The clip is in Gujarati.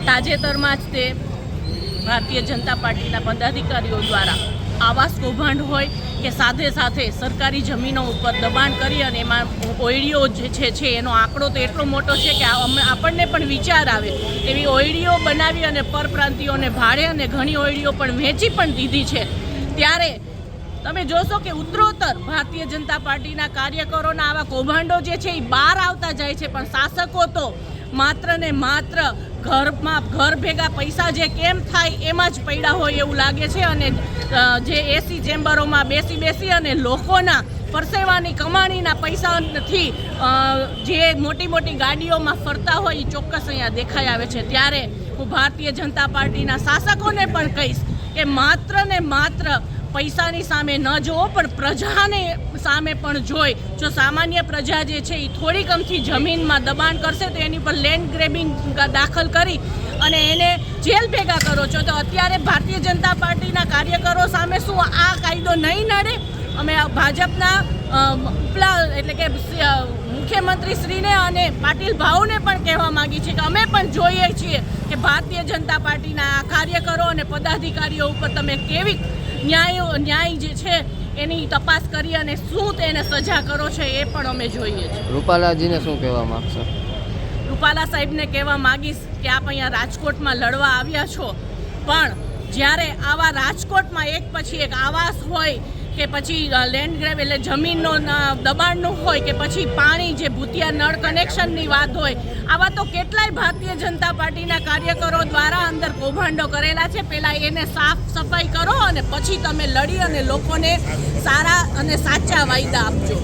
તાજેતરમાં જ તે ભારતીય જનતા પાર્ટીના પદાધિકારીઓ દ્વારા આવાસ કૌભાંડ હોય કે સાથે સાથે સરકારી જમીનો ઉપર દબાણ કરી અને એમાં ઓયડીઓ જે છે એનો આંકડો તો એટલો મોટો છે કે આપણને પણ વિચાર આવે એવી ઓયડીઓ બનાવી અને પરપ્રાંતિયોને ભાડે અને ઘણી ઓયડીઓ પણ વેચી પણ દીધી છે। ત્યારે તમે જોશો કે ઉત્તરોત્તર ભારતીય જનતા પાર્ટીના કાર્યકરોના આવા કૌભાંડો જે છે એ બહાર આવતા જાય છે, પણ શાસકો તો માત્ર ને માત્ર ઘર ભેગા પૈસા જે કેમ થાય એમાં જ પડ્યા હોય એવું લાગે છે। અને જે એસી ચેમ્બરોમાં બેસી અને લોકોના પરસેવાની કમાણીના પૈસાથી જે મોટી મોટી ગાડીઓમાં ફરતા હોય એ ચોક્કસ અહીંયા દેખાઈ આવે છે। ત્યારે હું ભારતીય જનતા પાર્ટીના શાસકોને પણ કહીશ કે માત્ર ને માત્ર પૈસાની સામે ન જોવો પણ પ્રજાને સામે પણ જોઈ। જો સામાન્ય પ્રજા જે છે એ થોડીક અમથી જમીનમાં દબાણ કરશે તો એની પર લેન્ડ ગ્રેબિંગ દાખલ કરી અને એને જેલ ભેગા કરો છો, તો અત્યારે ભારતીય જનતા પાર્ટીના કાર્યકરો સામે શું આ કાયદો નહીં નડે? અમે ભાજપના ઉપલા એટલે કે મુખ્યમંત્રી શ્રીને અને પાટીલ ભાઉને પણ કહેવા માગીએ છીએ કે અમે પણ જોઈએ છીએ કે ભારતીય જનતા પાર્ટીના કાર્યકરો અને પદાધિકારીઓ ઉપર તમે કેવી ન્યાય જે છે એની તપાસ કરી અને શું તેને સજા કરો છો એ પણ અમે જોઈએ છીએ। રૂપાલાજીને શું કહેવા માંગશો? રૂપાલા સાહેબને કહેવા માગીશ કે આપ અહીંયા રાજકોટમાં લડવા આવ્યા છો, પણ જ્યારે આવા રાજકોટમાં એક પછી એક આવાસ હોય કે પછી લેન્ડ ગ્રેબ એટલે જમીનનો દબાણનું હોય કે પછી પાણી જે ભૂતિયા નળ કનેક્શનની વાત હોય, આવા તો કેટલાય ભારતીય જનતા પાર્ટીના કાર્યકરો દ્વારા અંદર કૌભાંડો કરેલા છે। પહેલાં એને સાફ સફાઈ કરો અને પછી તમે લડી અને લોકોને સારા અને સાચા વાયદા આપજો।